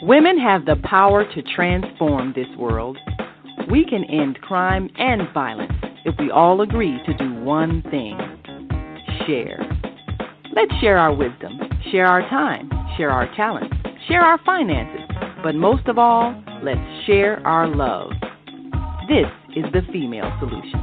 Women have the power to transform this world. We can end crime and violence if we all agree to do one thing: share. Let's share our wisdom, share our time, share our talents, share our finances, but most of all, let's share our love. This is the Female Solution.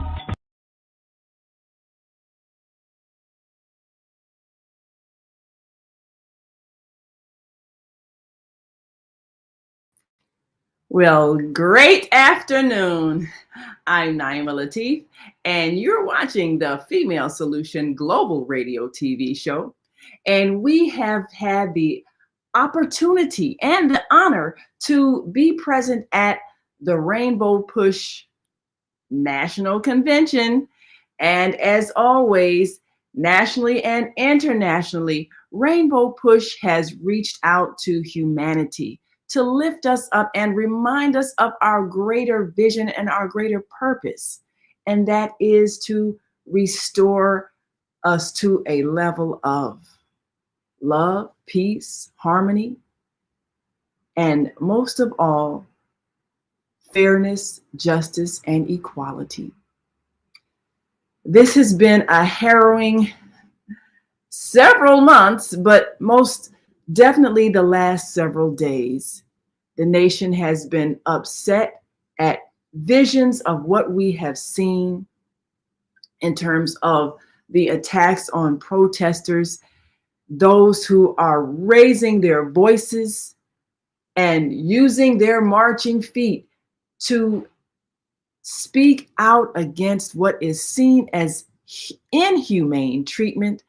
Well, great afternoon. I'm Naima Latif, and you're watching the Female Solution Global Radio TV show. And we have had the opportunity and the honor to be present at the Rainbow Push National Convention. And as always, nationally and internationally, Rainbow Push has reached out to humanity to lift us up and remind us of our greater vision and our greater purpose. And that is to restore us to a level of love, peace, harmony, and most of all, fairness, justice, and equality. This has been a harrowing several months, but most definitely the last several days. The nation has been upset at visions of what we have seen in terms of the attacks on protesters, those who are raising their voices and using their marching feet to speak out against what is seen as inhumane treatment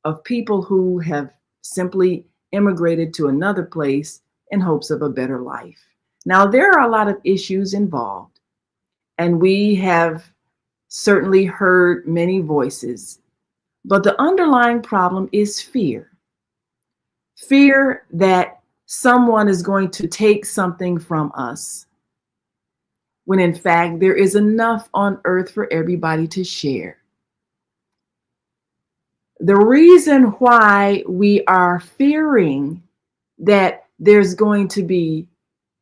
of people who have simply immigrated to another place in hopes of a better life. Now, there are a lot of issues involved, and we have certainly heard many voices, but the underlying problem is fear. Fear that someone is going to take something from us, when in fact there is enough on earth for everybody to share. The reason why we are fearing that there's going to be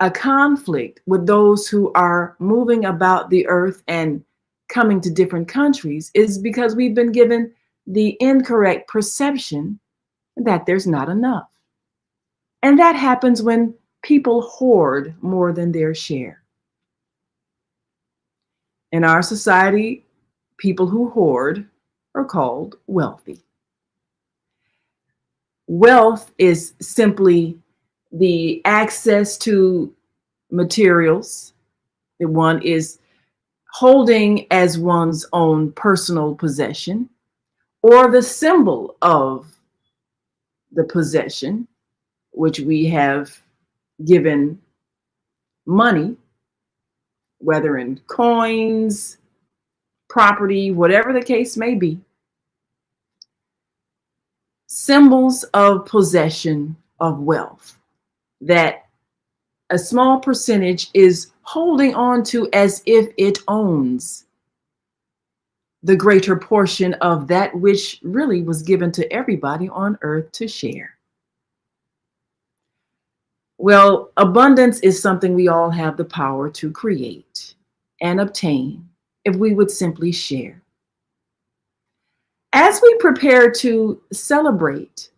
a conflict with those who are moving about the earth and coming to different countries is because we've been given the incorrect perception that there's not enough. And that happens when people hoard more than their share. In our society, people who hoard are called wealthy. Wealth is simply the access to materials that one is holding as one's own personal possession, or the symbol of the possession, which we have given money, whether in coins, property, whatever the case may be. Symbols of possession of wealth that a small percentage is holding on to as if it owns the greater portion of that which really was given to everybody on earth to share. Well, abundance is something we all have the power to create and obtain if we would simply share. As we prepare to celebrate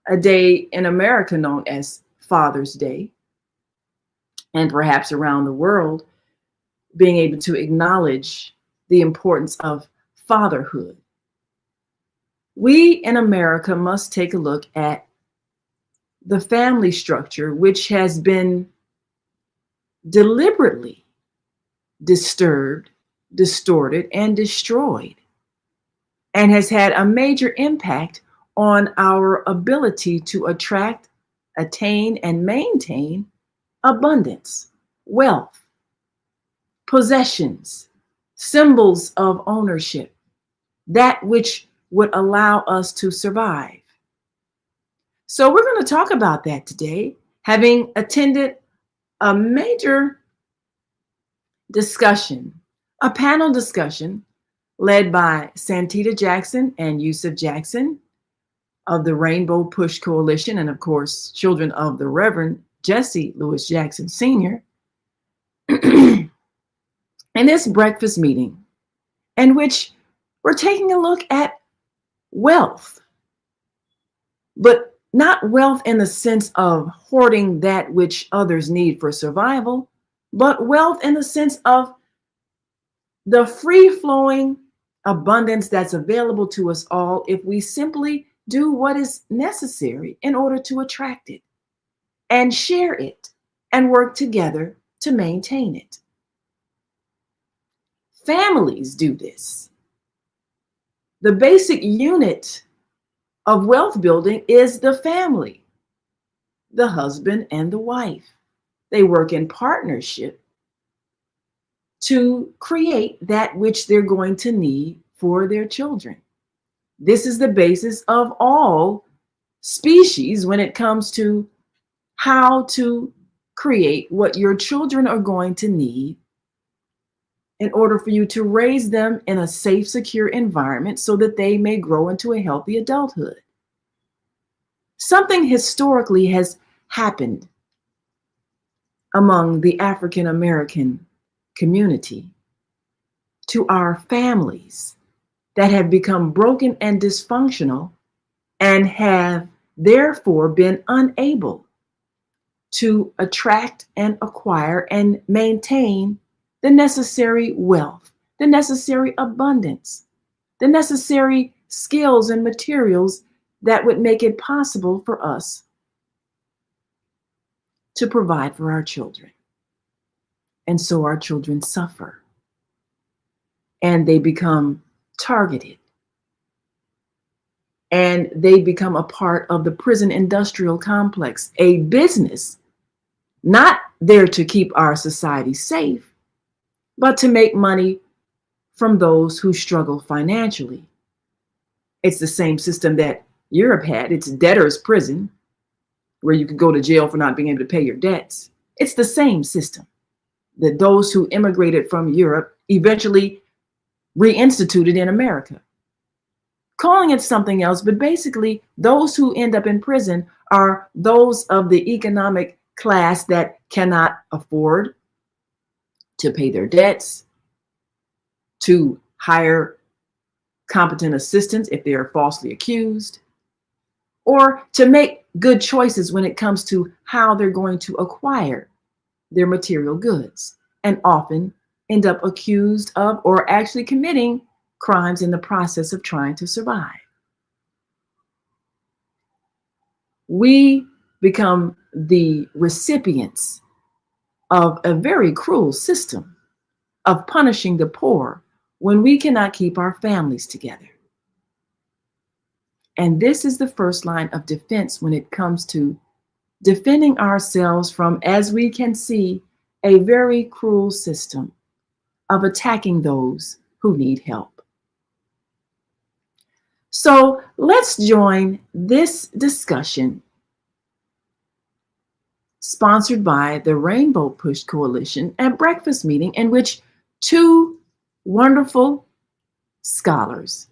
a day in America known as Father's Day, and perhaps around the world, being able to acknowledge the importance of fatherhood, we in America must take a look at the family structure, which has been deliberately disturbed, distorted, and destroyed, and has had a major impact on our ability to attract, attain, and maintain abundance, wealth, possessions, symbols of ownership, that which would allow us to survive. So we're going to talk about that today, having attended a major discussion, a panel discussion led by Santita Jackson and Yusef Jackson, of the Rainbow Push Coalition, and of course, children of the Reverend Jesse Lewis Jackson Sr., in this breakfast meeting, in which we're taking a look at wealth, but not wealth in the sense of hoarding that which others need for survival, but wealth in the sense of the free-flowing abundance that's available to us all if we simply do what is necessary in order to attract it and share it and work together to maintain it. Families do this. The basic unit of wealth building is the family, the husband and the wife. They work in partnership to create that which they're going to need for their children. This is the basis of all species when it comes to how to create what your children are going to need in order for you to raise them in a safe, secure environment so that they may grow into a healthy adulthood. Something historically has happened among the African American community to our families that have become broken and dysfunctional and have therefore been unable to attract and acquire and maintain the necessary wealth, the necessary abundance, the necessary skills and materials that would make it possible for us to provide for our children. And so our children suffer and they become targeted and they become a part of the prison industrial complex, a business not there to keep our society safe, but to make money from those who struggle financially. It's the same system that Europe had. It's debtor's prison, where you could go to jail for not being able to pay your debts. It's the same system that those who immigrated from Europe eventually reinstituted in America, calling it something else. But basically, those who end up in prison are those of the economic class that cannot afford to pay their debts, to hire competent assistants if they are falsely accused, or to make good choices when it comes to how they're going to acquire their material goods, and often end up accused of or actually committing crimes in the process of trying to survive. We become the recipients of a very cruel system of punishing the poor when we cannot keep our families together. And this is the first line of defense when it comes to defending ourselves from, as we can see, a very cruel system of attacking those who need help. So let's join this discussion sponsored by the Rainbow Push Coalition at breakfast meeting, in which two wonderful scholars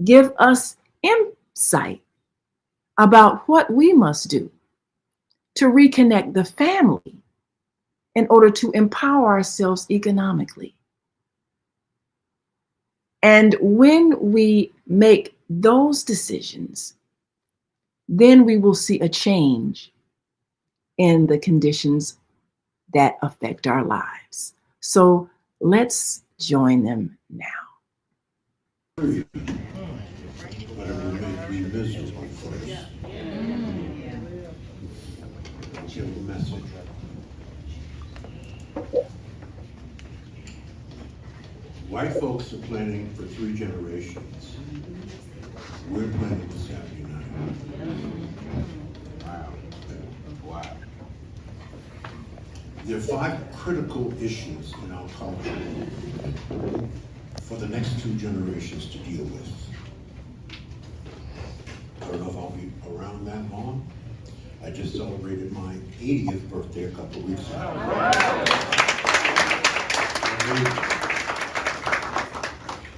give us insight about what we must do to reconnect the family in order to empower ourselves economically. And when we make those decisions, then we will see a change in the conditions that affect our lives. So let's join them now. But it will make me miserable first. Give the message. White folks are planning for 3 generations. We're planning to 79. Wow. Wow. There are 5 critical issues in our culture for the next 2 generations to deal with. I don't know if I'll be around that long. I just celebrated my 80th birthday a couple of weeks ago.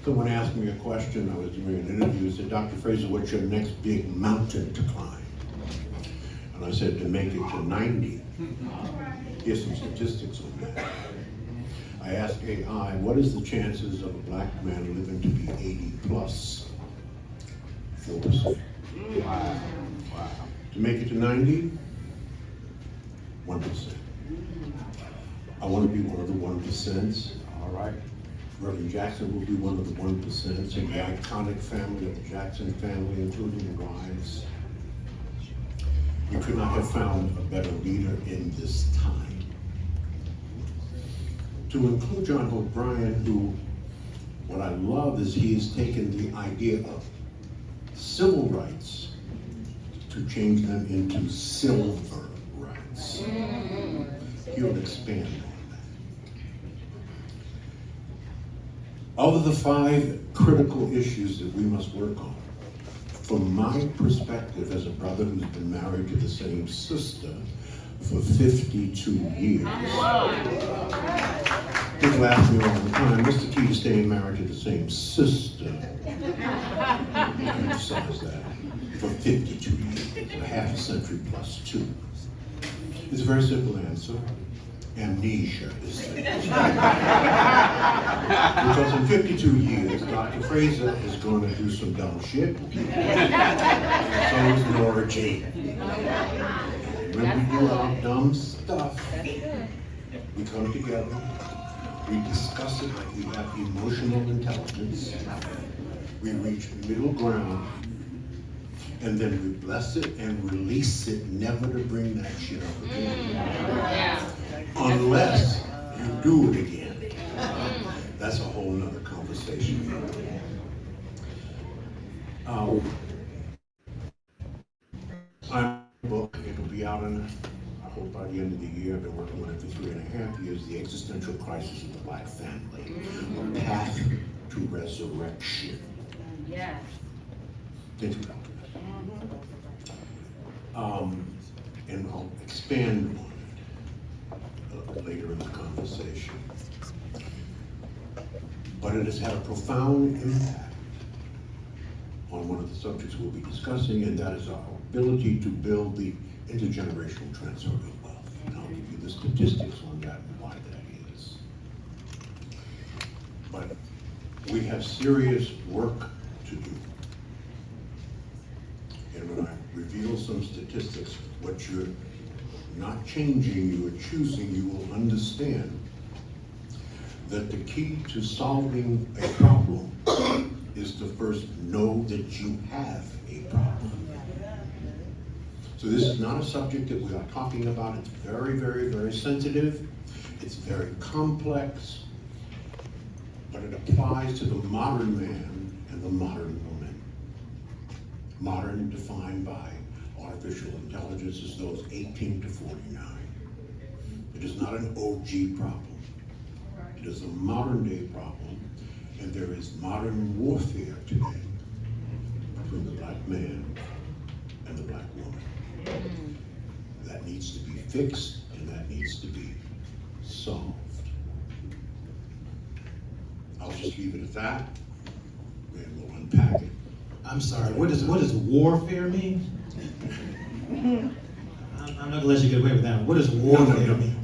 Someone asked me a question, I was doing an interview, said, Dr. Fraser, what's your next big mountain to climb? And I said, to make it to 90. Here's some statistics on that. I asked AI, what is the chances of a black man living to be 80 plus? 4%. Wow. To make it to 90, 1%. I want to be one of the 1%. All right. Reverend Jackson will be one of the 1%, and the iconic family of the Jackson family, including the wives. We could not have found a better leader in this time. To include John Hope Bryant, who, what I love is he has taken the idea of civil rights to change them into silver rights. He'll expand on that. Of the 5 critical issues that we must work on, from my perspective as a brother who's been married to the same sister for 52 years, people ask me all the time, what's the key to staying married to the same sister? I emphasize that. For 52 years, a half a century plus 2. It's a very simple answer. Amnesia is the because in 52 years, Dr. Fraser is going to do some dumb shit. So is Nora Jane. When we do our dumb stuff, we come together, we discuss it like we have emotional intelligence, we reach middle ground, and then we bless it and release it, never to bring that shit up again. Unless you do it again. That's a whole nother conversation. My book, it'll be out in, I hope by the end of the year. I've been working on it for 3.5 years, The Existential Crisis of the Black Family, A Path to Resurrection. Yeah. Think about it. And I'll expand on it later in the conversation. But it has had a profound impact on one of the subjects we'll be discussing, and that is our ability to build the intergenerational transfer of wealth. And I'll give you the statistics on that and why that is. But we have serious work to do. And when I reveal some statistics, what you're not changing, you are choosing, you will understand that the key to solving a problem is to first know that you have a problem. So this is not a subject that we are talking about. It's very, very, very sensitive. It's very complex, but it applies to the modern man and the modern woman. Modern defined by artificial intelligence is those 18 to 49. It is not an OG problem. It is a modern day problem, and there is modern warfare today between the black man and the black woman. That needs to be fixed, and that needs to be solved. I'll just leave it at that, and we'll unpack it. I'm sorry, what does warfare mean? I'm not gonna let you get away with that one. What does warfare mean?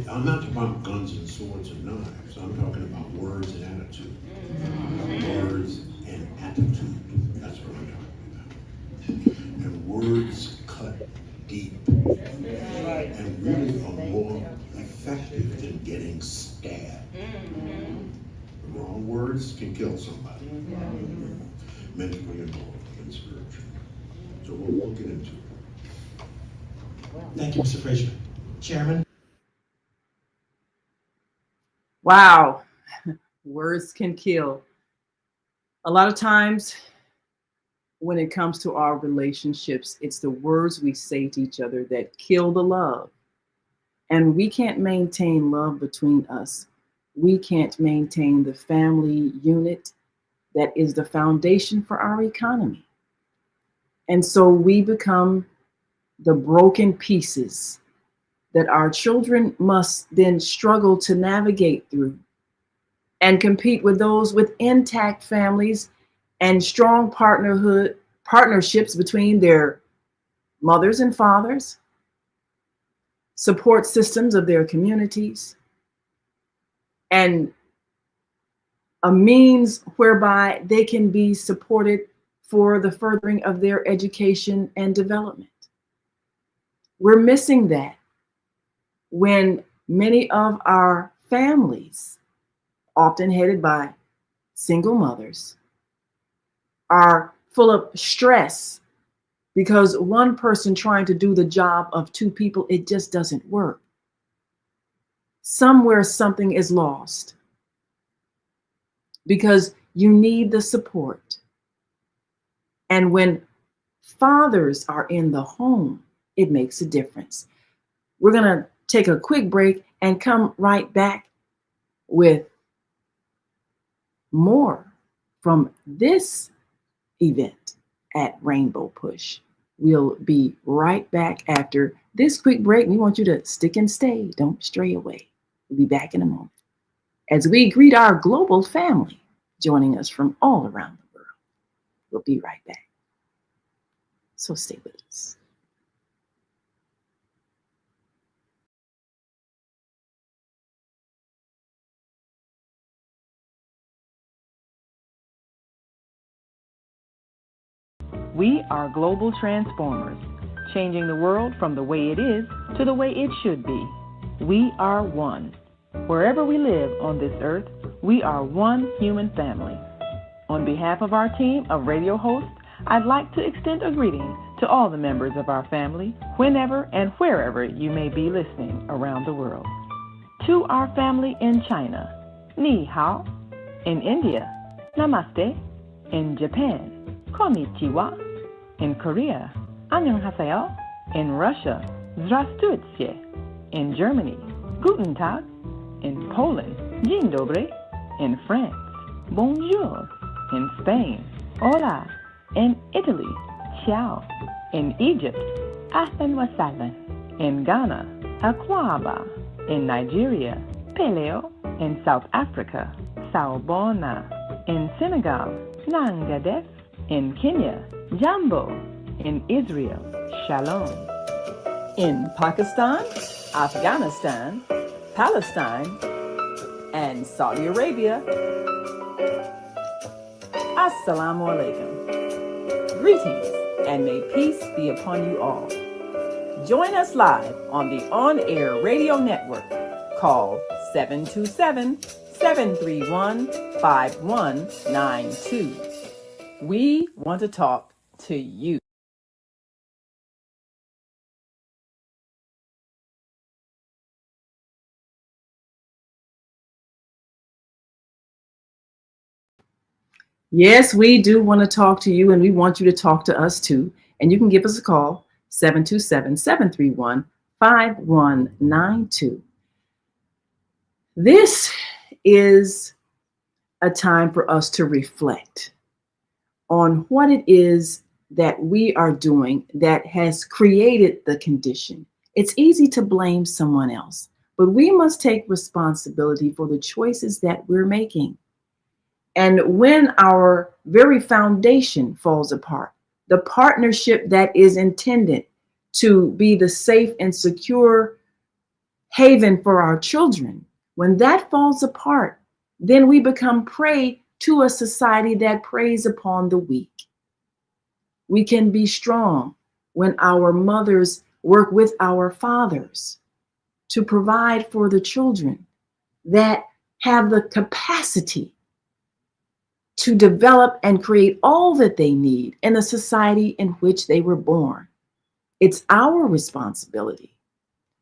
I'm not talking about guns and swords and knives. I'm talking about words and attitude. Words and attitude. That's what I'm talking about. And words cut deep. And really are more effective than getting stabbed. The wrong words can kill somebody. Mentally and spiritually. So we'll get into it. Thank you, Mr. Fraser. Chairman? Wow, words can kill. A lot of times when it comes to our relationships, it's the words we say to each other that kill the love. And we can't maintain love between us. We can't maintain the family unit that is the foundation for our economy. And so we become the broken pieces that our children must then struggle to navigate through. and compete with those with intact families and strong partnerships between their mothers and fathers, support systems of their communities, and a means whereby they can be supported for the furthering of their education and development. We're missing that when many of our families, often headed by single mothers, are full of stress because one person trying to do the job of two people, it just doesn't work. Somewhere something is lost because you need the support. And when fathers are in the home, it makes a difference. We're going to take a quick break and come right back with more from this event at Rainbow Push. We'll be right back after this quick break. We want you to stick and stay. Don't stray away. We'll be back in a moment as we greet our global family joining us from all around the world. We'll be right back. So stay with us. We are global transformers, changing the world from the way it is to the way it should be. We are one. Wherever we live on this earth, we are one human family. On behalf of our team of radio hosts, I'd like to extend a greeting to all the members of our family, whenever and wherever you may be listening around the world. To our family in China, Ni Hao. In India, Namaste. In Japan, Konnichiwa. In Korea, Annyeonghaseyo. In Russia, Zdravstvutie. In Germany, Guten Tag. In Poland, Dzień dobry. In France, Bonjour. In Spain, Hola. In Italy, Ciao. In Egypt, Ahlan wa sahlan. In Ghana, Akwaba. In Nigeria, Peleo. In South Africa, Sawubona. In Senegal, Nangadef. In Kenya, Jambo. In Israel, Shalom. In Pakistan, Afghanistan, Palestine, and Saudi Arabia, Assalamu alaikum. Greetings, and may peace be upon you all. Join us live on the on-air radio network called 727-731-5192. We want to talk to you. Yes, we do want to talk to you, and we want you to talk to us too. And you can give us a call, 727-731-5192. This is a time for us to reflect on what it is that we are doing that has created the condition. It's easy to blame someone else, but we must take responsibility for the choices that we're making. And when our very foundation falls apart, the partnership that is intended to be the safe and secure haven for our children, when that falls apart, then we become prey to a society that preys upon the weak. We can be strong when our mothers work with our fathers to provide for the children that have the capacity to develop and create all that they need in the society in which they were born. It's our responsibility.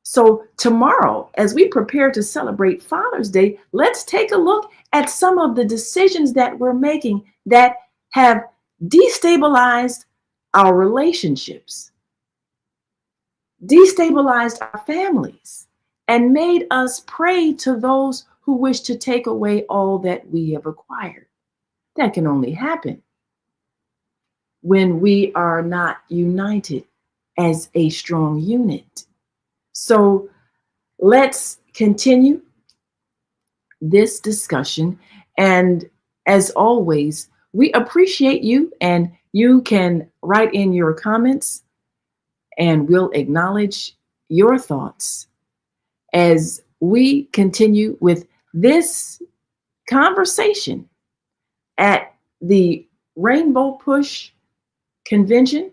So tomorrow, as we prepare to celebrate Father's Day, let's take a look at some of the decisions that we're making that have destabilized our relationships, destabilized our families, and made us prey to those who wish to take away all that we have acquired. That can only happen when we are not united as a strong unit. So let's continue this discussion And as always, we appreciate you, and you can write in your comments and we'll acknowledge your thoughts as we continue with this conversation at the Rainbow Push Convention,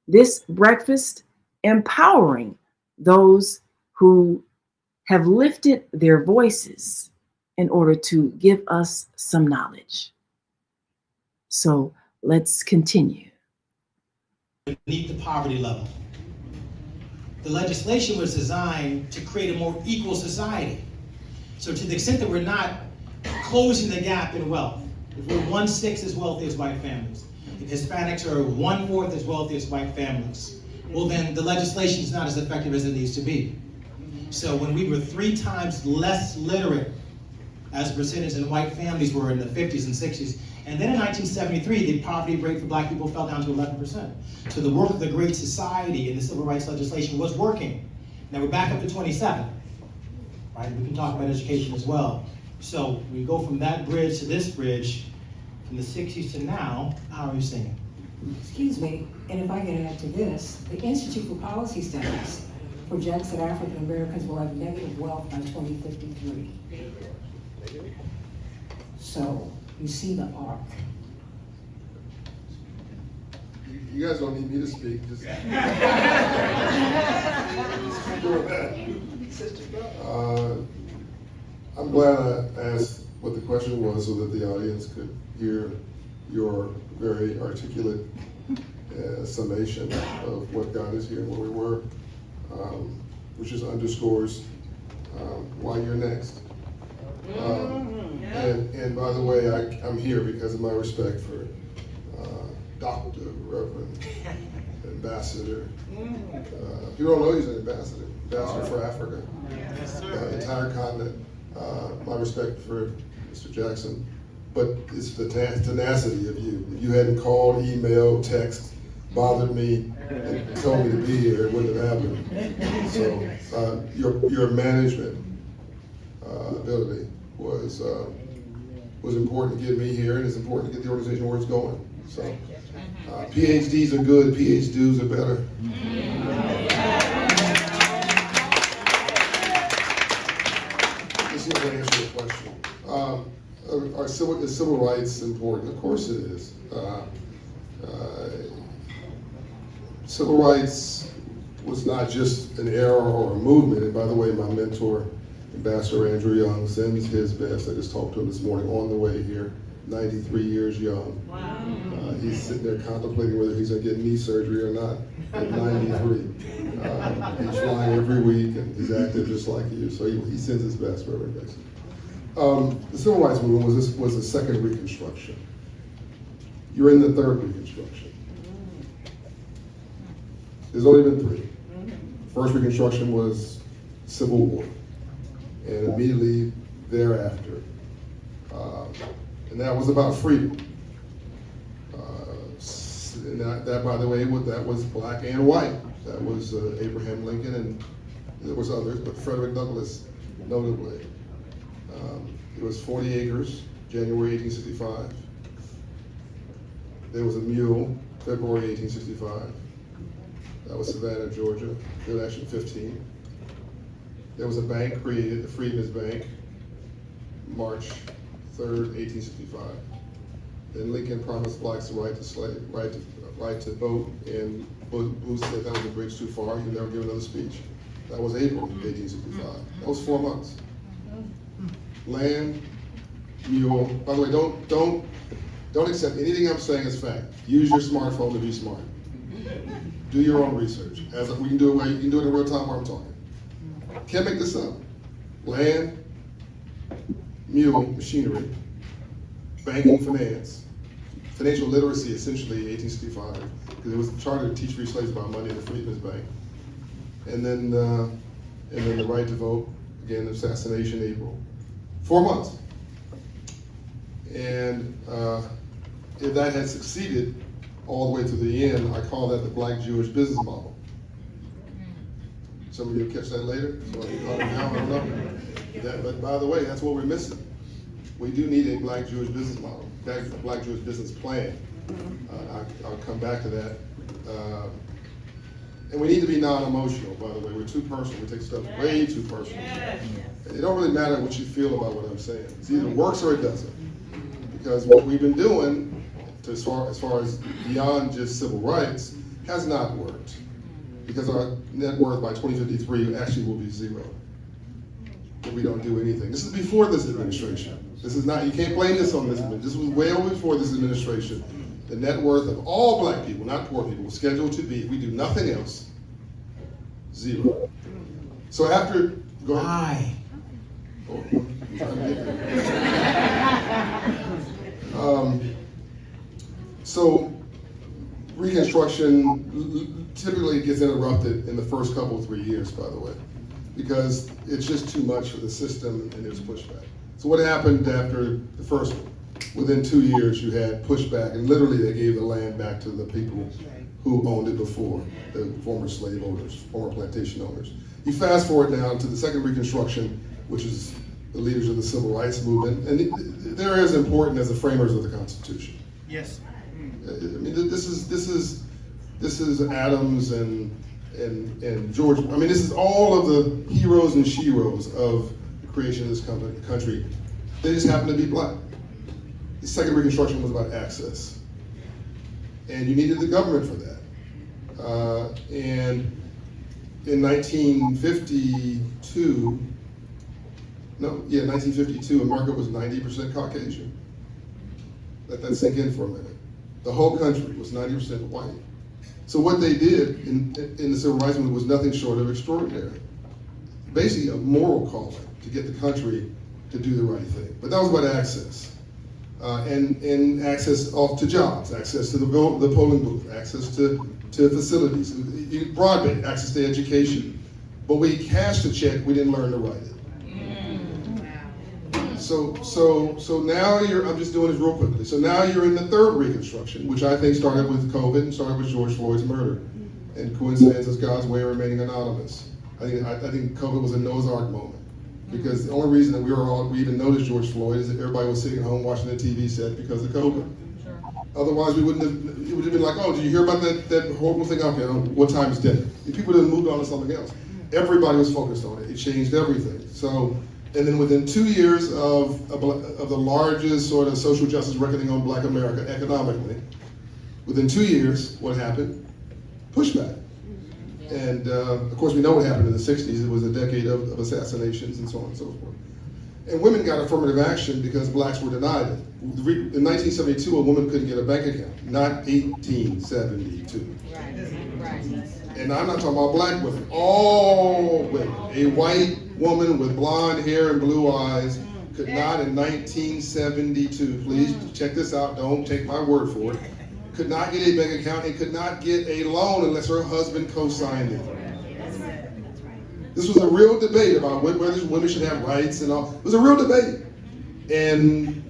this breakfast empowering those who have lifted their voices in order to give us some knowledge. So let's continue. Beneath the poverty level. The legislation was designed to create a more equal society. So to the extent that we're not closing the gap in wealth, if we're 1/6 as wealthy as white families, if Hispanics are 1/4 as wealthy as white families, well then the legislation is not as effective as it needs to be. So when we were 3 times less literate as a percentage than white families were in the 50s and 60s, and then in 1973, the poverty rate for black people fell down to 11%. So the work of the Great Society and the civil rights legislation was working. Now we're back up to 27, right? We can talk about education as well. So we go from that bridge to this bridge, from the 60s to now. How are you singing? Excuse me, and if I can add to this, the Institute for Policy Studies projects that African Americans will have negative wealth by 2053. So you see the arc. You guys don't need me to speak. Just keep doing that. I'm glad I asked what the question was so that the audience could hear your very articulate summation of what got us here and where we were, which just underscores why you're next. And by the way, I'm here because of my respect for Dr. Reverend Ambassador. People don't know he's an ambassador for Africa, the entire continent. My respect for Mr. Jackson, but it's the tenacity of you. If you hadn't called, emailed, text, bothered me, and told me to be here, it wouldn't have happened. So your management ability was important to get me here, and it's important to get the organization where it's going. So PhDs are good, PhDs are better. This is to answer your question. Is civil rights important? Of course it is. Civil rights was not just an era or a movement, and by the way, my mentor, Ambassador Andrew Young, sends his best. I just talked to him this morning on the way here, 93 years young. Wow. He's sitting there contemplating whether he's going to get knee surgery or not at 93. He's flying every week, and he's active just like you, so he sends his best wherever he goes. The Civil Rights Movement was the second Reconstruction. You're in the third Reconstruction. There's only been 3. First Reconstruction was Civil War, and immediately thereafter, and that was about freedom. And that, by the way, that was black and white. That was Abraham Lincoln, and there was others, but Frederick Douglass, notably. It was 40 acres, January 1865. There was a mule, February 1865. That was Savannah, Georgia, Field Action 15. There was a bank created, the Freedmen's Bank, March 3rd, 1865. Then Lincoln promised blacks the right to vote, and Booth said that was a bridge too far, he'd never give another speech. That was April 1865. That was 4 months. Land, mule. By the way, don't accept anything I'm saying as fact. Use your smartphone to be smart. Do your own research. You can do it in real time while I'm talking. Can't make this up. Land, mule, machinery, banking, finance, financial literacy, essentially 1865, because it was chartered to teach free slaves about money in the Freedmen's Bank, and then the right to vote. Again, assassination, April. 4 months. And if that had succeeded all the way to the end, I call that the Black Jewish business model. Some of you will catch that later. So I can call it now, I don't know. But by the way, that's what we're missing. we do need a Black Jewish business model, Black Jewish business plan. I'll come back to that. And we need to be non-emotional, by the way. We're too personal. We take stuff way too personal. It don't really matter what you feel about what I'm saying. It either works or it doesn't. Because what we've been doing, as far as beyond just civil rights, has not worked. Because our net worth by 2053 actually will be zero if we don't do anything. This is before this administration. This is not, you can't blame this on this administration. This was way over before this administration. The net worth of all Black people, not poor people, was scheduled to be, if we do nothing else, zero. So after, go ahead. Why? I'm trying to get there. So Reconstruction typically gets interrupted in the first couple, 3 years, by the way, because it's just too much for the system and there's pushback. So what happened after the first one? Within 2 years, you had pushback, and literally they gave the land back to the people who owned it before, the former slave owners, former plantation owners. You fast forward now to the second Reconstruction, which is the leaders of the Civil Rights Movement, and they're as important as the framers of the Constitution. Yes. I mean, this is Adams and George. I mean, this is all of the heroes and sheroes of the creation of this country. They just happen to be Black. The second Reconstruction was about access, and you needed the government for that. And in 1952, America was 90% Caucasian. Let that sink in for a minute. The whole country was 90% white. So what they did in the Civil Rights Movement was nothing short of extraordinary. Basically a moral calling to get the country to do the right thing. But that was about access. And access to jobs, access to the polling booth, access to facilities, broadband, access to education. But we cashed a check, we didn't learn to write it. So now I'm just doing this real quickly. So now you're in the third Reconstruction, which I think started with COVID and started with George Floyd's murder. And coincidence is God's way of remaining anonymous. I think COVID was a Noah's Ark moment. Because the only reason that we even noticed George Floyd is that everybody was sitting at home watching the TV set because of COVID. Sure. Otherwise, it would have been like, oh, did you hear about that horrible thing? Okay, what time is dinner? People didn't move on to something else. Everybody was focused on it. It changed everything. So, and then within 2 years of the largest sort of social justice reckoning on Black America economically, within 2 years, what happened? Pushback. And of course, we know what happened in the 60s. It was a decade of assassinations and so on and so forth. And women got affirmative action because Blacks were denied it. In 1972, a woman couldn't get a bank account, not 1872. Right. And I'm not talking about Black women, all women. A white woman with blonde hair and blue eyes could not in 1972, please check this out, don't take my word for it, could not get a bank account and could not get a loan unless her husband co-signed it. This was a real debate about whether women should have rights and all. It was a real debate. And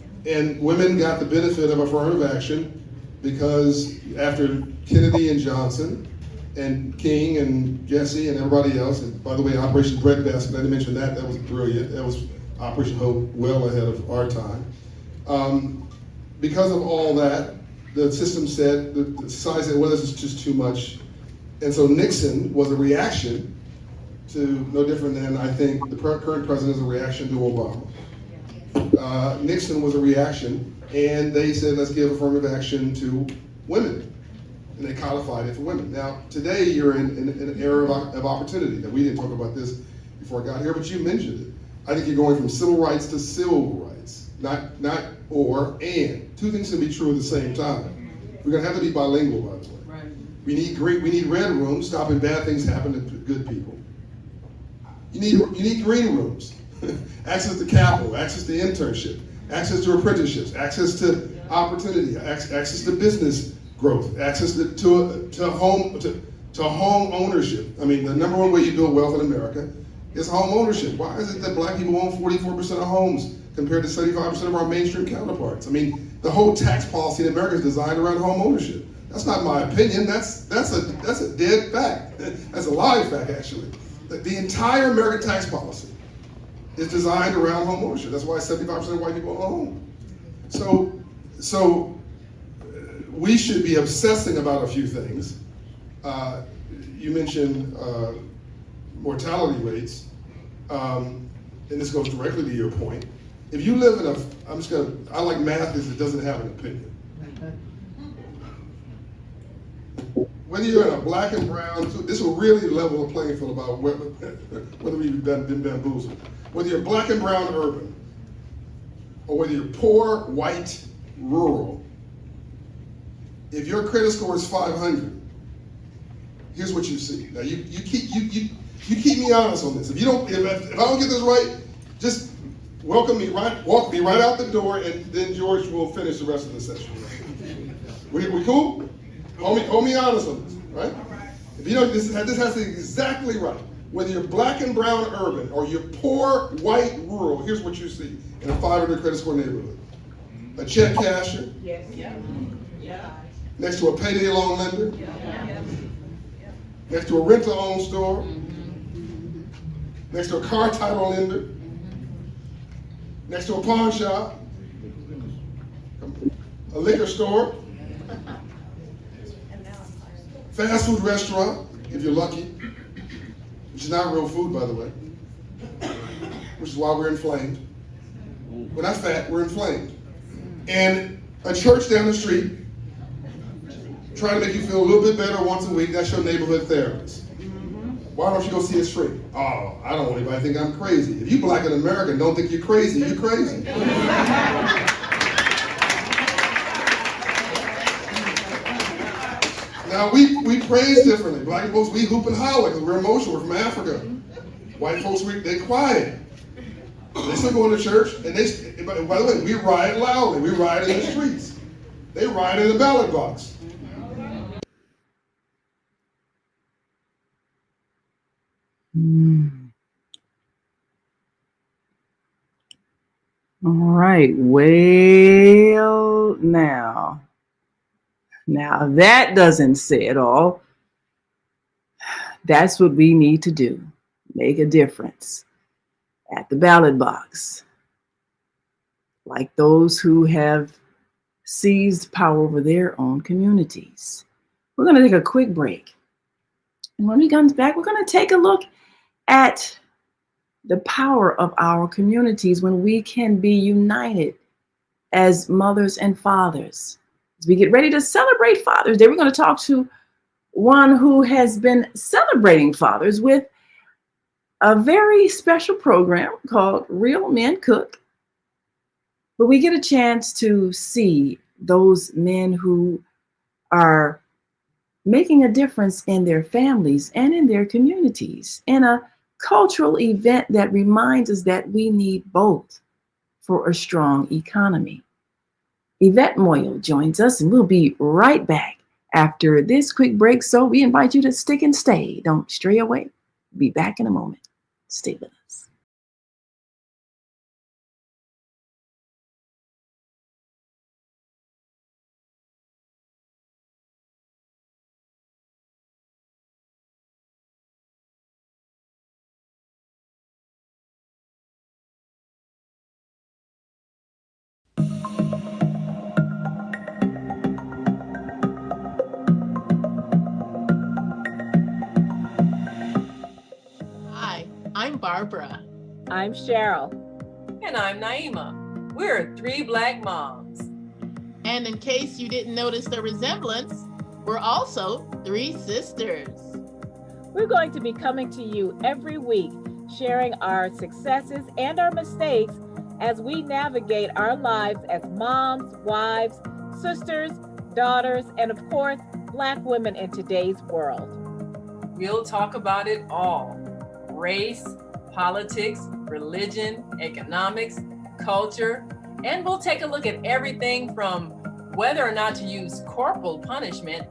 women got the benefit of affirmative action because after Kennedy and Johnson and King and Jesse and everybody else, and by the way, Operation Breadbasket, I didn't mention that, that was brilliant. That was Operation Hope, well ahead of our time. Because of all that, the system said, the society said, well, this is just too much. And so Nixon was a reaction to, no different than I think the current president is a reaction to Obama. Nixon was a reaction, and they said, let's give affirmative action to women. And they codified it for women. Now, today you're in an era of opportunity. Now, we didn't talk about this before I got here, but you mentioned it. I think you're going from civil rights to civil rights, not or, and. Two things can be true at the same time. We're gonna have to be bilingual, by the way. Right. We need red rooms, stopping bad things happening to good people. You need green rooms. Access to capital, access to internship, access to apprenticeships, access to opportunity, access to business growth, access to home ownership. I mean, the number one way you build wealth in America is home ownership. Why is it that Black people own 44% of homes compared to 75% of our mainstream counterparts? I mean, the whole tax policy in America is designed around home ownership. That's not my opinion. That's a dead fact. That's a live fact, actually. The entire American tax policy is designed around home ownership. That's why 75% of white people own home. So we should be obsessing about a few things. You mentioned mortality rates, and this goes directly to your point. If you live in I like math because it doesn't have an opinion. Whether you're in a black and brown, this will really level the playing field about whether we've been bamboozled. Whether you're black and brown urban, or whether you're poor, white, rural, if your credit score is 500, here's what you see. Now you keep me honest on this. If I don't get this right, just walk me right out the door, and then George will finish the rest of the session. We cool? Hold me honest on this, right? If you know this has to be exactly right. Whether you're black and brown urban or you're poor, white, rural, here's what you see in a 500 credit score neighborhood. A check casher. Yes. Yeah. Next to a payday loan lender. Yeah. Next to a rent-to-own store. Next to a car title lender. Next to a pawn shop. A liquor store. Fast food restaurant, if you're lucky, which is not real food, by the way, which is why we're inflamed. We're not fat, we're inflamed. And a church down the street trying to make you feel a little bit better once a week. That's your neighborhood therapist. Why don't you go see it straight? Oh, I don't want anybody to think I'm crazy. If you black and American don't think you're crazy, you're crazy. Now, we praise differently. Black folks, we hoop and holler because we're emotional. We're from Africa. White folks, they're quiet. They still go into church, and by the way, we riot loudly. We riot in the streets. They riot in the ballot box. All right. Well, now that doesn't say it all. That's what we need to do. Make a difference at the ballot box. Like those who have seized power over their own communities. We're going to take a quick break. And when we come back, we're going to take a look at the power of our communities when we can be united as mothers and fathers. As we get ready to celebrate Father's Day, we're going to talk to one who has been celebrating fathers with a very special program called Real Men Cook. But we get a chance to see those men who are making a difference in their families and in their communities, in a cultural event that reminds us that we need both for a strong economy. Yvette Moyo joins us, and we'll be right back after this quick break. So we invite you to stick and stay. Don't stray away. Be back in a moment. Stay with us. I'm Barbara. I'm Cheryl. And I'm Naima. We're three Black moms. And in case you didn't notice the resemblance, we're also three sisters. We're going to be coming to you every week, sharing our successes and our mistakes as we navigate our lives as moms, wives, sisters, daughters, and of course, Black women in today's world. We'll talk about it all. Race, politics, religion, economics, culture, and we'll take a look at everything from whether or not to use corporal punishment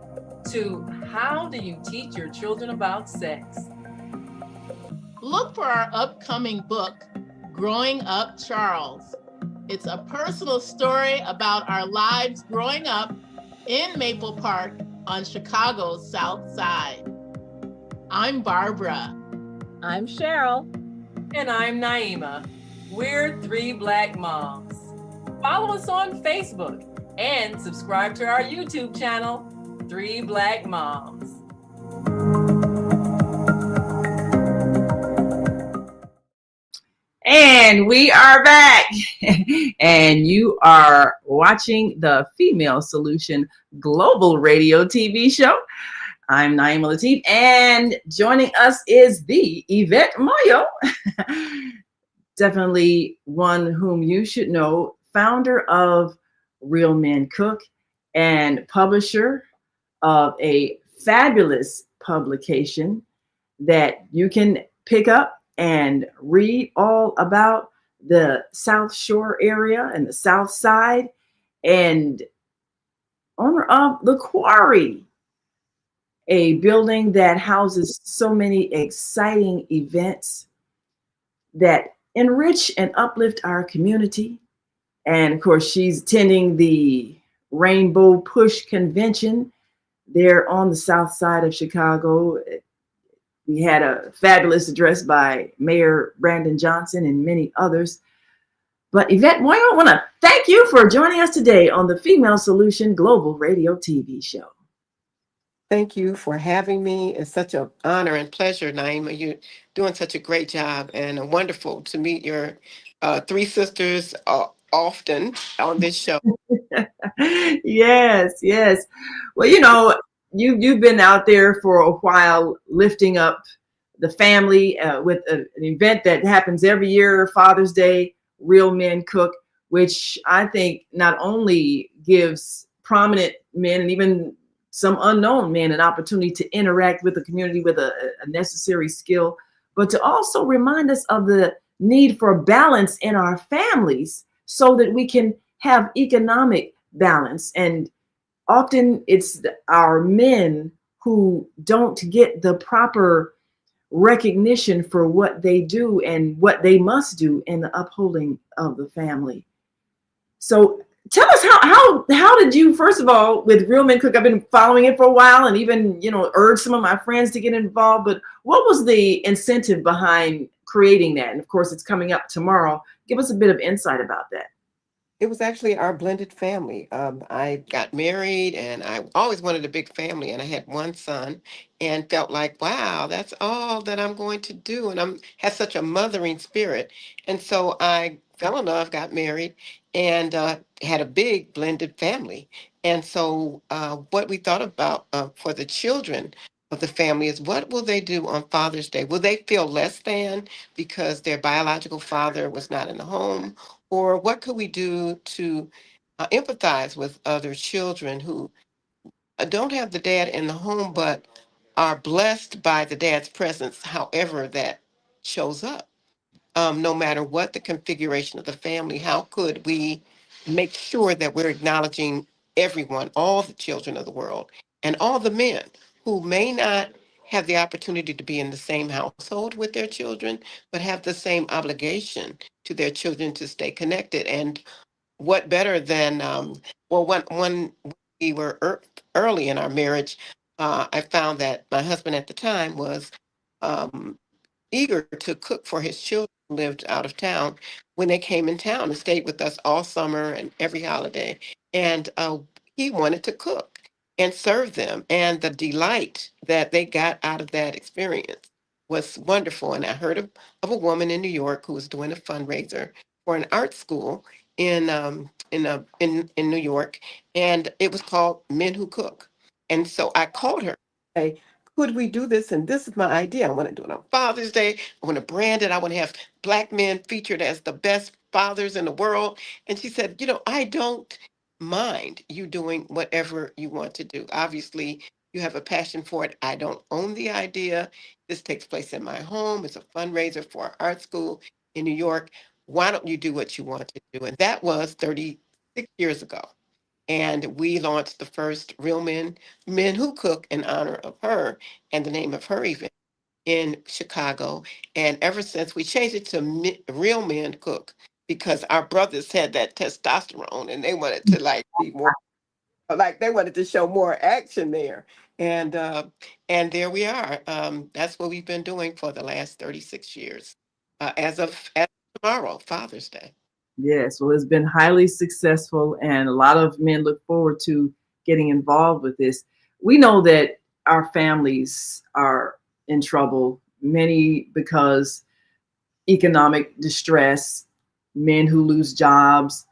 to how do you teach your children about sex. Look for our upcoming book, Growing Up Charles. It's a personal story about our lives growing up in Maple Park on Chicago's South Side. I'm Barbara. I'm Cheryl. And I'm Naima. We're three Black moms. Follow us on Facebook and subscribe to our YouTube channel, Three Black Moms. And we are back. And you are watching the Female Solution Global Radio TV show. I'm Naima Latif, and joining us is the Yvette Moyo. Definitely one whom you should know, founder of Real Men Cook and publisher of a fabulous publication that you can pick up and read all about the South Shore area and the South Side, and owner of The Quarry, a building that houses so many exciting events that enrich and uplift our community. And of course, she's attending the Rainbow Push Convention there on the South Side of Chicago. We had a fabulous address by Mayor Brandon Johnson and many others. But Yvette Moyo, I want to thank you for joining us today on the Female Solution Global Radio TV show. Thank you for having me. It's such an honor and pleasure, Naima. You're doing such a great job, and wonderful to meet your three sisters often on this show. Yes, yes. Well, you know, you've been out there for a while lifting up the family with an event that happens every year, Father's Day, Real Men Cook, which I think not only gives prominent men and even some unknown men an opportunity to interact with the community with a necessary skill, but to also remind us of the need for balance in our families so that we can have economic balance. And often it's our men who don't get the proper recognition for what they do and what they must do in the upholding of the family. So tell us how did you, first of all, with Real Men Cook, I've been following it for a while and even, urged some of my friends to get involved, but what was the incentive behind creating that? And of course, it's coming up tomorrow. Give us a bit of insight about that. It was actually our blended family. I got married and I always wanted a big family, and I had one son and felt like, wow, that's all that I'm going to do. And had such a mothering spirit. And so I fell in love, got married, and had a big blended family. And so what we thought about for the children of the family is, what will they do on Father's Day? Will they feel less than because their biological father was not in the home? Or what could we do to empathize with other children who don't have the dad in the home, but are blessed by the dad's presence, however that shows up? No matter what the configuration of the family, how could we make sure that we're acknowledging everyone, all the children of the world, and all the men who may not have the opportunity to be in the same household with their children, but have the same obligation to their children to stay connected? And what better than, when we were early in our marriage, I found that my husband at the time was um, eager to cook for his children who lived out of town when they came in town and stayed with us all summer and every holiday. And he wanted to cook and serve them. And the delight that they got out of that experience was wonderful. And I heard of a woman in New York who was doing a fundraiser for an art school in New York, and it was called Men Who Cook. And so I called her. Hey, could we do this? And this is my idea. I want to do it on Father's Day. I want to brand it. I want to have Black men featured as the best fathers in the world. And she said, I don't mind you doing whatever you want to do. Obviously, you have a passion for it. I don't own the idea. This takes place in my home. It's a fundraiser for an art school in New York. Why don't you do what you want to do? And that was 36 years ago. And we launched the first Men Who Cook, in honor of her and the name of her event in Chicago. And ever since, we changed it to Real Men Cook, because our brothers had that testosterone and they wanted to be more, they wanted to show more action there. And there we are. That's what we've been doing for the last 36 years. as of tomorrow, Father's Day. Yes, well, it's been highly successful, and a lot of men look forward to getting involved with this. We know that our families are in trouble, many because economic distress, men who lose jobs,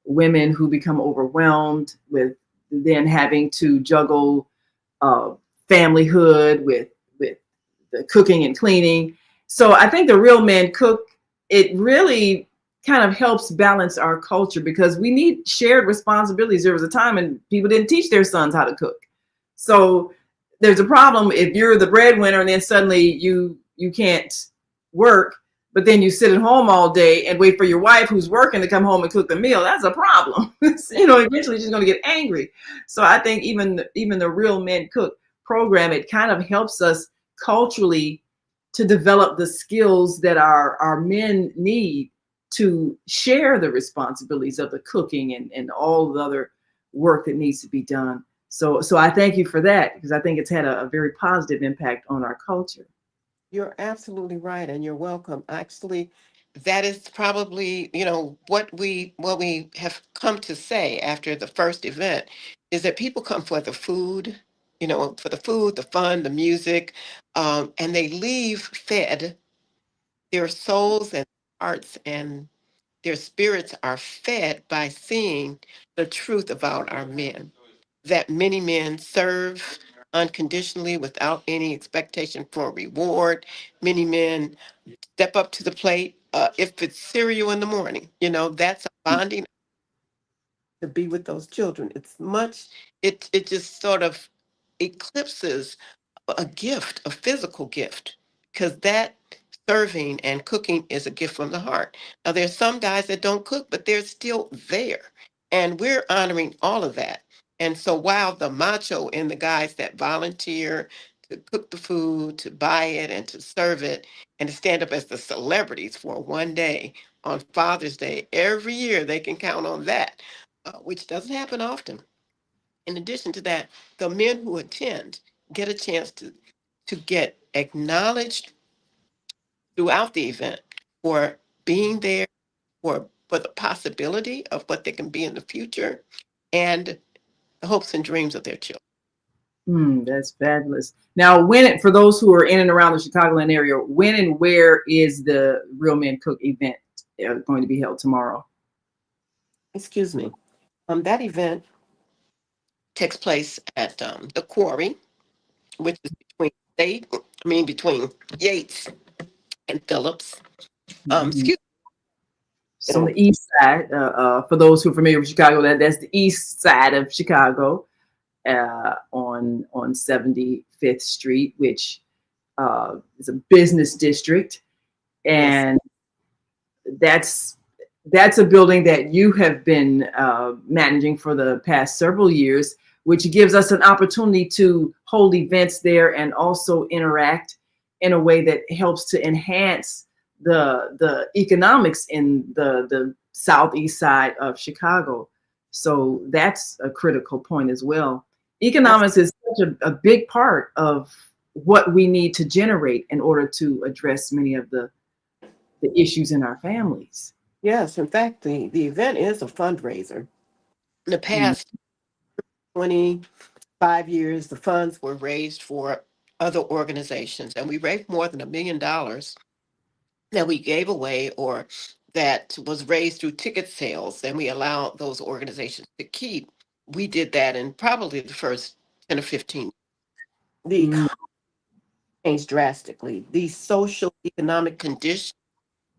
women who become overwhelmed with then having to juggle uh, familyhood with the cooking and cleaning. So I think the Real Men Cook, it really kind of helps balance our culture because we need shared responsibilities. There was a time when people didn't teach their sons how to cook. So there's a problem if you're the breadwinner and then suddenly you can't work, but then you sit at home all day and wait for your wife who's working to come home and cook the meal. That's a problem. Eventually she's going to get angry. So I think even the Real Men Cook program, it kind of helps us culturally to develop the skills that our men need to share the responsibilities of the cooking and all the other work that needs to be done. So I thank you for that because I think it's had a very positive impact on our culture. You're absolutely right, and you're welcome. Actually, that is probably, what we have come to say after the first event is that people come for the food, for the food, the fun, the music, and they leave fed. Their souls and hearts and their spirits are fed by seeing the truth about our men. That many men serve unconditionally without any expectation for reward. Many men step up to the plate. If it's cereal in the morning, that's a bonding to be with those children. It just sort of eclipses a gift, a physical gift, because that serving and cooking is a gift from the heart. Now, there's some guys that don't cook, but they're still there. And we're honoring all of that. And so while the macho and the guys that volunteer to cook the food, to buy it, and to serve it, and to stand up as the celebrities for one day on Father's Day, every year they can count on that, which doesn't happen often. In addition to that, the men who attend get a chance to get acknowledged throughout the event for being there, for the possibility of what they can be in the future, and the hopes and dreams of their children. That's fabulous. Now, for those who are in and around the Chicagoland area, when and where is the Real Men Cook event going to be held tomorrow? Excuse me. That event takes place at the Quarry, which is between Yates and Phillips. Mhm. Excuse It's on the east side. For those who are familiar with Chicago, that's the east side of Chicago, on 75th Street, which is a business district, Yes. and that's that's a building that you have been managing for the past several years, which gives us an opportunity to hold events there and also interact in a way that helps to enhance the economics in the southeast side of Chicago. So that's a critical point as well. That's Economics is such a big part of what we need to generate in order to address many of the issues in our families. Yes, in fact, the event is a fundraiser. In the Mm. past 25 years, the funds were raised for other organizations, and we raised more than $1 million that we gave away or that was raised through ticket sales, and we allowed those organizations to keep. We did that in probably the first 10 or 15. The Mm. economy changed drastically. The social economic conditions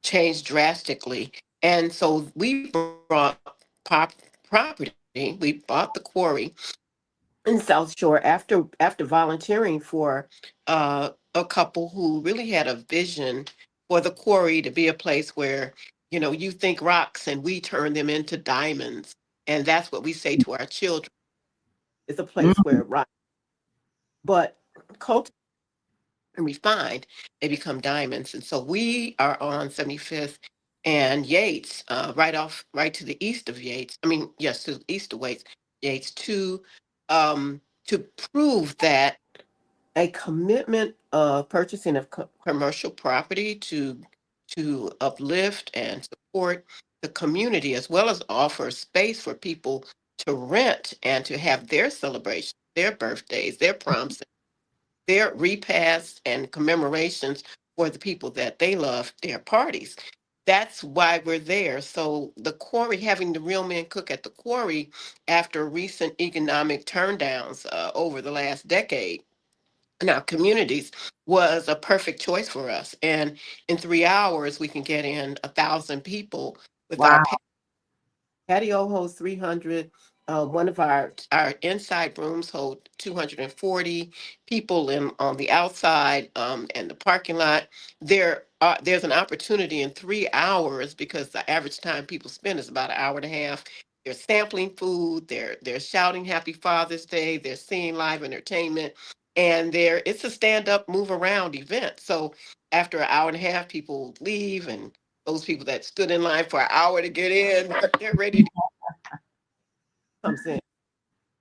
changed drastically. And so we brought property. We bought the quarry in South Shore after volunteering for a couple who really had a vision for the quarry to be a place where you think rocks and we turn them into diamonds, and that's what we say to our children. It's a place Mm. where rock, but cultivated and refined, they become diamonds. And so we are on 75th and Yates, right to the east of Yates. I mean, yes, to the east of Yates, to prove that a commitment of purchasing of commercial property to to uplift and support the community, as well as offer space for people to rent and to have their celebrations, their birthdays, their proms, their repasts and commemorations for the people that they love, their parties. That's why we're there. So the quarry, having the real men cook at the quarry after recent economic turndowns over the last decade in our communities, was a perfect choice for us. And in 3 hours, we can get in 1,000 people with our Wow. patio holds 300. One of our inside rooms hold 240 people in on the outside, and the parking lot. There's an opportunity in 3 hours, because the average time people spend is about an hour and a half. They're sampling food. They're shouting Happy Father's Day. They're seeing live entertainment, and it's a stand up, move around event. So after an hour and a half, people leave, and those people that stood in line for an hour to get in, they're ready to come in.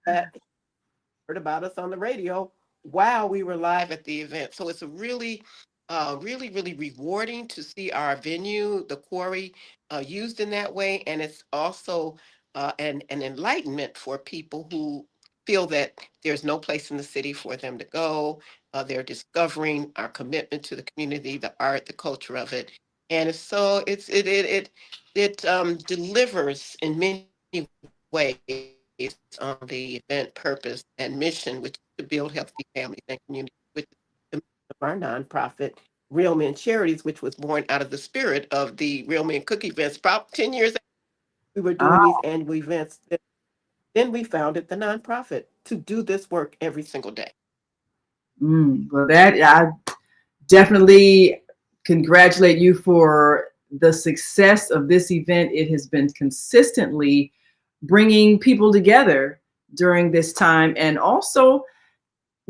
Heard about us on the radio while we were live at the event. So it's a really rewarding to see our venue, the quarry, used in that way. And it's also an enlightenment for people who feel that there's no place in the city for them to go. They're discovering our commitment to the community, the art, the culture of it. And so it delivers in many ways on the event purpose and mission, which is to build healthy families and communities, which is the mission of our nonprofit, Real Men Charities, which was born out of the spirit of the Real Men Cook events. About 10 years after we were doing these annual events, then we founded the nonprofit to do this work every single day. Well, that I definitely congratulate you for the success of this event. It has been consistently bringing people together during this time, and also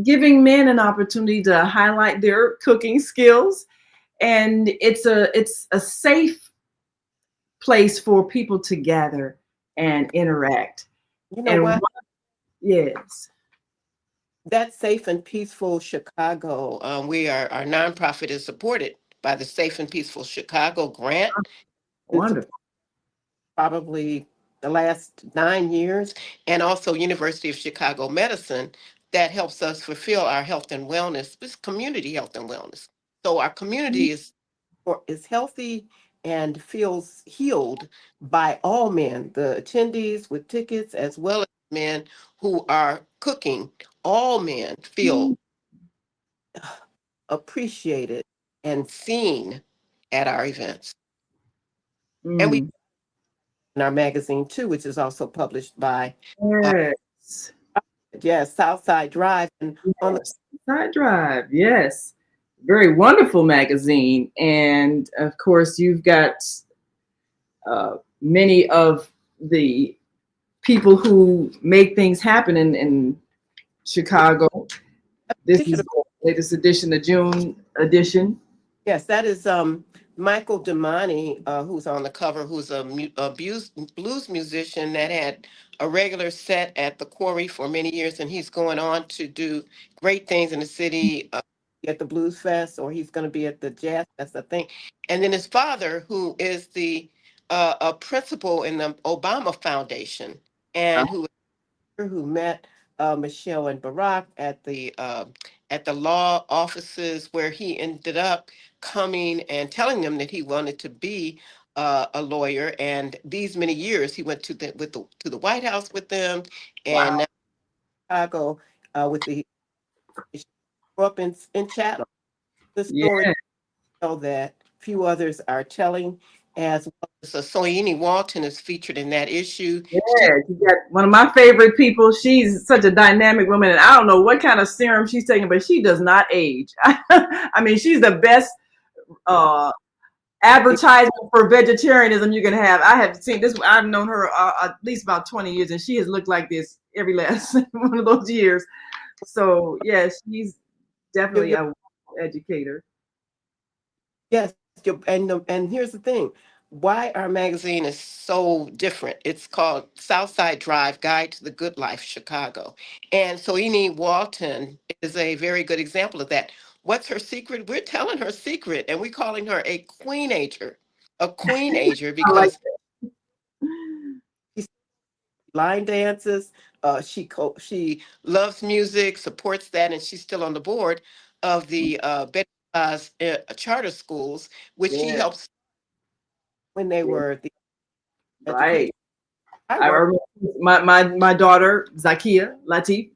giving men an opportunity to highlight their cooking skills. And it's a safe place for people to gather and interact. You know And what? yes. That Safe and Peaceful Chicago, our nonprofit is supported by the Safe and Peaceful Chicago grant. It's Wonderful. probably the last 9 years, and also University of Chicago Medicine, that helps us fulfill our health and wellness, this community health and wellness. So our community is healthy and feels healed by all men, the attendees with tickets, as well as men who are cooking. All men feel appreciated and seen at our events. And we Mm. in our magazine too, which is also published by uh, Yes. Southside Drive, and on the Yes. Side Drive. Yes. Very wonderful magazine. And of course, you've got many of the people who make things happen in Chicago. This is particular. the latest edition, the June edition. Yes, that is Michael Damani, who's on the cover, who's a blues musician that had a regular set at the Quarry for many years, and he's going on to do great things in the city, at the Blues Fest, or he's going to be at the Jazz Fest, I think. And then his father, who is the a principal in the Obama Foundation, and who met Michelle and Barack at the law offices, where he ended up coming and telling them that he wanted to be a lawyer. And these many years, he went to the White House with them, and Wow. now Chicago with the he grew up in Chatham. The story Yeah. that few others are telling, as well as Soyini Walton is featured in that issue. She Yeah. You got one of my favorite people. She's such a dynamic woman, and I don't know what kind of serum she's taking, but she does not age. I mean, she's the best uh, advertisement for vegetarianism you can have. I have seen this. I've known her at least about 20 years, and she has looked like this every last one of those years. So yeah, she's definitely a educator. Yes, and here's the thing, why our magazine is so different. It's called Southside Drive Guide to the Good Life Chicago. And Soini Walton is a very good example of that. what's her secret? We're telling her secret, and we're calling her a queenager, I like because she line dances. She loves music, supports that, and she's still on the board of the Betty charter schools, which she yeah, helps when they yeah, were the education. right. I I work. remember my daughter Zakia Latif.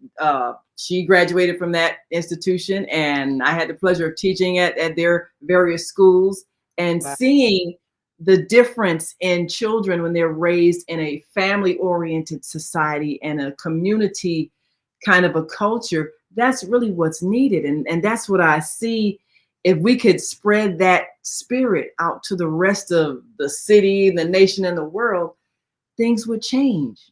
She graduated from that institution, and I had the pleasure of teaching at their various schools and Wow. seeing the difference in children when they're raised in a family-oriented society and a community kind of a culture. That's really what's needed, and that's what I see. If we could spread that spirit out to the rest of the city, the nation, and the world, things would change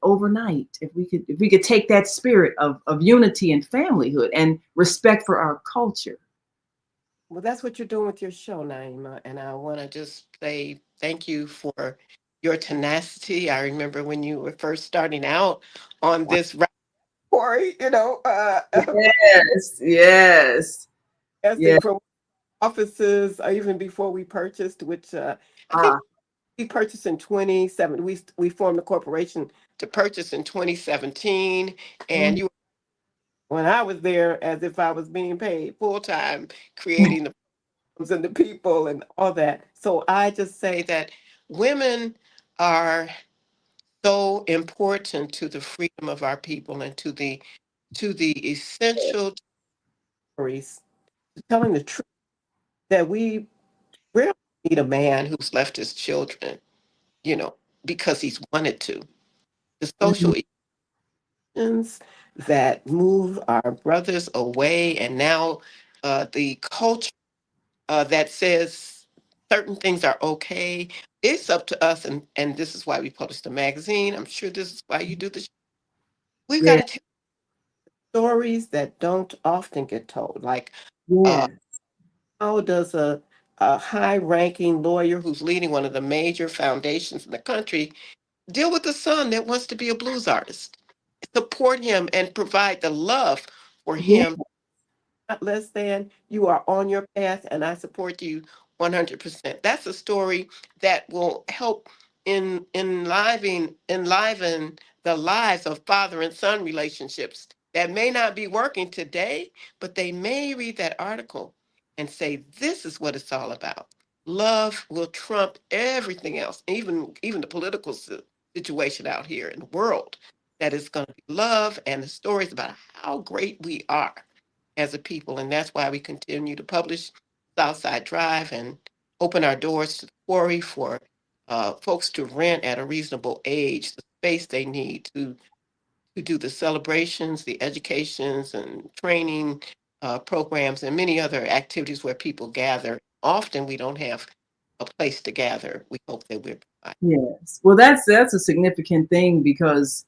overnight if we could take that spirit of unity and familyhood and respect for our culture. Well, that's what you're doing with your show, Naima. And I want to just say thank you for your tenacity. I remember when you were first starting out on this Corey, Yes, yes, asking yes. for offices, even before we purchased, which I think Ah, we purchased in 27. We formed a corporation to purchase in 2017, mm, and you when I was there as if I was being paid full time, creating the programs and the people and all that. So I just say that women are so important to the freedom of our people and to the essential stories, telling the truth that we rarely need a man who's left his children, you know, because he's wanted to. The social mhm, issues that move our brothers away, and now the culture that says certain things are okay. It's up to us, and this is why we publish the magazine. I'm sure this is why you do this. We've got yeah, to tell stories that don't often get told. Like, uh, yeah, how does a high-ranking lawyer who's leading one of the major foundations in the country deal with a son that wants to be a blues artist? Support him and provide the love for yeah, him, not less than. You are on your path, and I support you 100%. That's a story that will help enliven the lives of father and son relationships that may not be working today, but they may read that article and say, "This is what it's all about." Love will trump everything else, even the political situation out here in the world. That is going to be love and the stories about how great we are as a people. And that's why we continue to publish Southside Drive and open our doors to the quarry for folks to rent at a reasonable age, the space they need to do the celebrations, the educations, and training programs, and many other activities where people gather. Often we don't have a place to gather. We hope that we're providing. yes. Well, that's a significant thing because,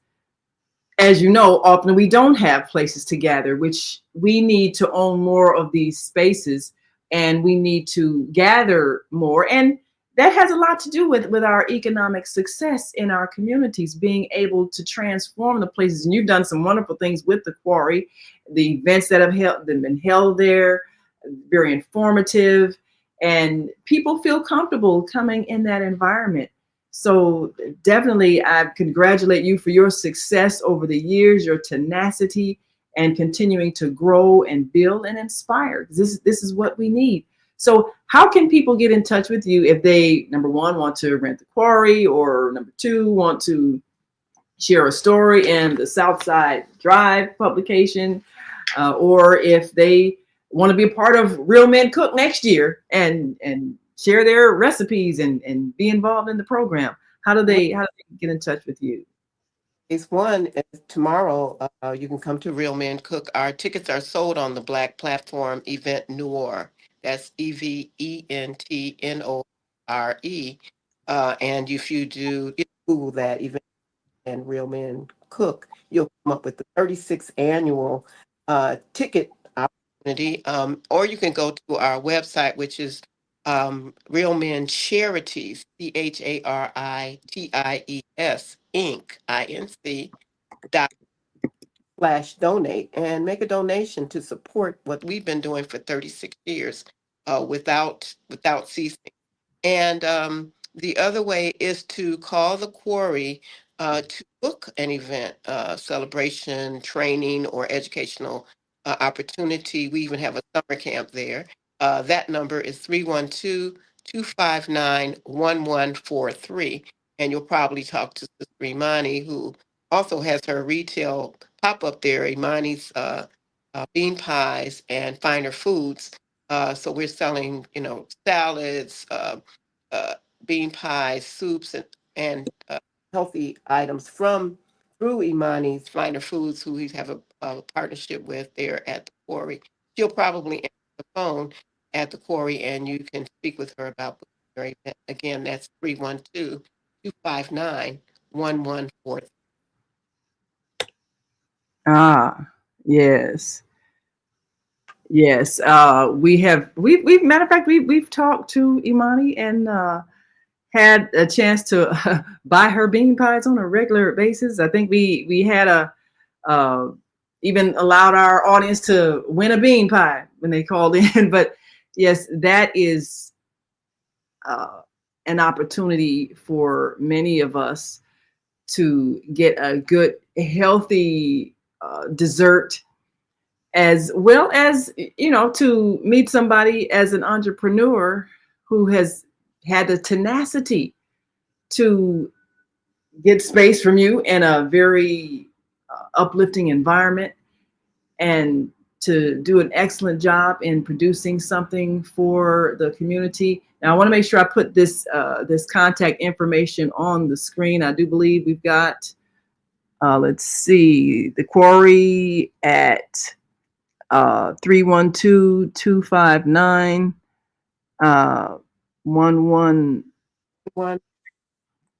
as you know, often we don't have places to gather, which we need to own more of these spaces, and we need to gather more. And that has a lot to do with our economic success in our communities, being able to transform the places. And you've done some wonderful things with the quarry, the events that have been held there, very informative, and people feel comfortable coming in that environment. So definitely, I congratulate you for your success over the years, your tenacity, and continuing to grow and build and inspire. This is what we need. So, how can people get in touch with you if they, number one, want to rent the quarry, or number two, want to share a story in the Southside Drive publication, or if they want to be a part of Real Men Cook next year and share their recipes and be involved in the program? How do they get in touch with you? Phase one is tomorrow. You can come to Real Men Cook. Our tickets are sold on the Black platform Event Noir. That's EVENTNORE. And if you do Google that event and Real Men Cook, you'll come up with the 36th annual ticket opportunity. Or you can go to our website, which is Real Men Charities, CHARITIES, Inc. donate and make a donation to support what we've been doing for 36 years without ceasing. And the other way is to call the quarry to book an event, celebration, training, or educational opportunity. We even have a summer camp there. That number is 312-259-1143. And you'll probably talk to Sister Imani, who also has her retail pop up there, Imani's bean pies and finer foods. So we're selling, salads, uh, bean pies, soups, and healthy items from through Imani's Finer Foods, who we have a partnership with there at the quarry. She'll probably answer the phone at the quarry, and you can speak with her about booking your event. Again, that's 312-259-1143. Ah, yes. Yes. We've matter of fact, we've talked to Imani and had a chance to buy her bean pies on a regular basis. I think we had a uh, even allowed our audience to win a bean pie when they called in. But yes, that is uh, an opportunity for many of us to get a good, healthy dessert, as well as, to meet somebody as an entrepreneur who has had the tenacity to get space from you in a very uplifting environment, and to do an excellent job in producing something for the community. Now, I want to make sure I put this contact information on the screen. I do believe we've got, let's see, the quarry at 312-259 1143.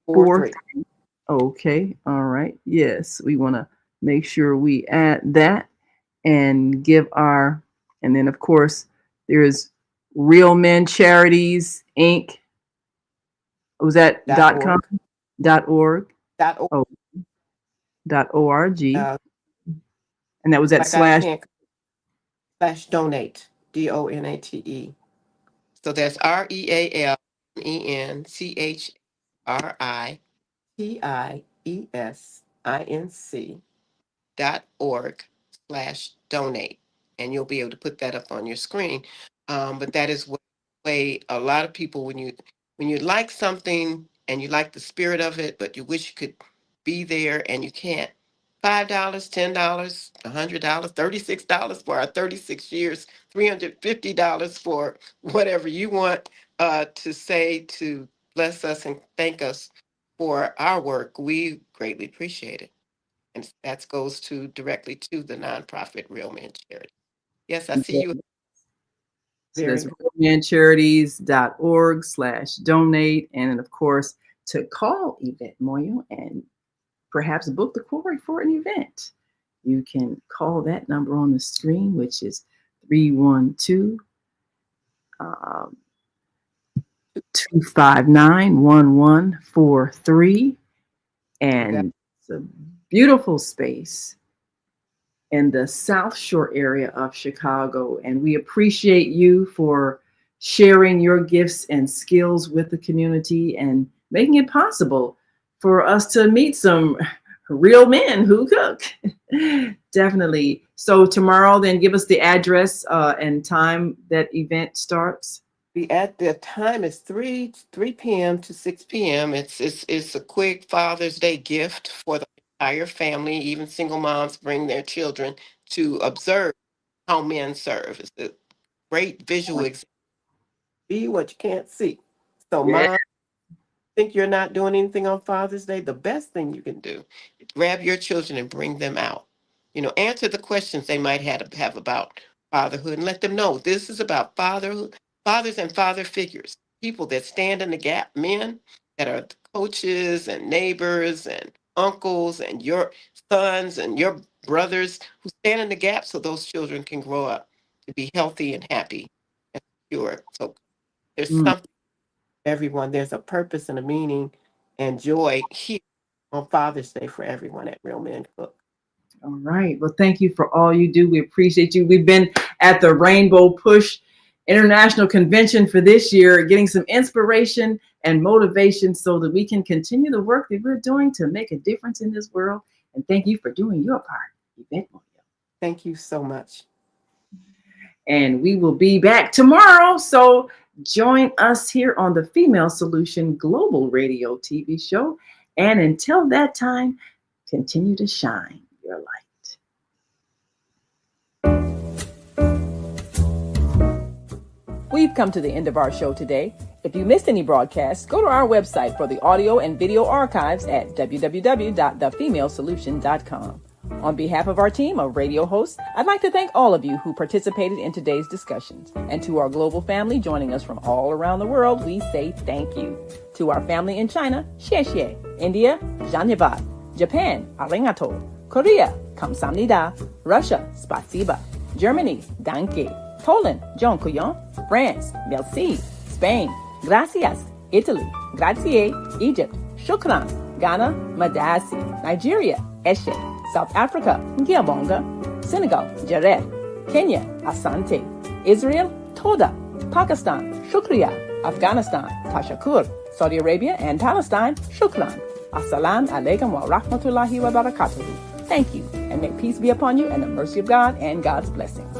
143. Okay, all right. Yes, we want to make sure we add that and give our, and then of course there's Real Men Charities Inc. Was that .com? .org. .org? .org. Oh, .org. Uh, And that was at like I slash. can't /donate. DONATE. So that's REALMENCHRISTINC.org/donate. And you'll be able to put that up on your screen. But that is way a lot of people, when you like something and you like the spirit of it, but you wish you could be there and you can't. $5, $10, $100, $36 for our 36 years, $350 for whatever you want to say to bless us and thank us for our work. We greatly appreciate it. And that goes to directly to the nonprofit Real Men Charity. Yes, I see you. So Very that's good. realmancharities.org/donate. And then, of course, to call Yvette Moyo and perhaps book the quarry for an event, you can call that number on the screen, which is 312 259-1143. And it's a beautiful space in the South Shore area of Chicago. And we appreciate you for sharing your gifts and skills with the community and making it possible for us to meet some real men who cook. Definitely. So tomorrow, then give us the address and time that event starts. The time is 3 p.m. to 6 p.m. It's a quick Father's Day gift for the entire family. Even single moms bring their children to observe how men serve. It's a great visual example. Be what you can't see. So Yeah. mom, think you're not doing anything on Father's Day? The best thing you can do is grab your children and bring them out. Answer the questions they might have about fatherhood and let them know this is about fatherhood, fathers and father figures, people that stand in the gap, men that are coaches and neighbors and uncles and your sons and your brothers who stand in the gap so those children can grow up to be healthy and happy and secure. So there's Mm. something for everyone. There's a purpose and a meaning and joy here on Father's Day for everyone at Real Men Cook. All right. Well, thank you for all you do. We appreciate you. We've been at the Rainbow Push International Convention for this year, getting some inspiration and motivation so that we can continue the work that we're doing to make a difference in this world. And thank you for doing your part, Yvette Moyo. Thank you so much. And we will be back tomorrow. So join us here on the Female Solution Global Radio TV show. And until that time, continue to shine your light. We've come to the end of our show today. If you missed any broadcasts, go to our website for the audio and video archives at www.thefemalesolution.com. On behalf of our team of radio hosts, I'd like to thank all of you who participated in today's discussions. And to our global family joining us from all around the world, we say thank you. To our family in China, xie xie. India, Dhanyavad. Japan, arigato. Korea, kamsamnida. Russia, spasiba. Germany, danke. Poland, dziękuję. France, merci. Spain, gracias. Italy, grazie. Egypt, shukran. Ghana, madasi. Nigeria, eshe. South Africa, ngiyabonga. Senegal, jareh. Kenya, asante. Israel, toda. Pakistan, shukriya. Afghanistan, tashakur. Saudi Arabia and Palestine, shukran. Assalamu alaikum wa rahmatullahi wa barakatuhu. Thank you, and may peace be upon you and the mercy of God and God's blessings.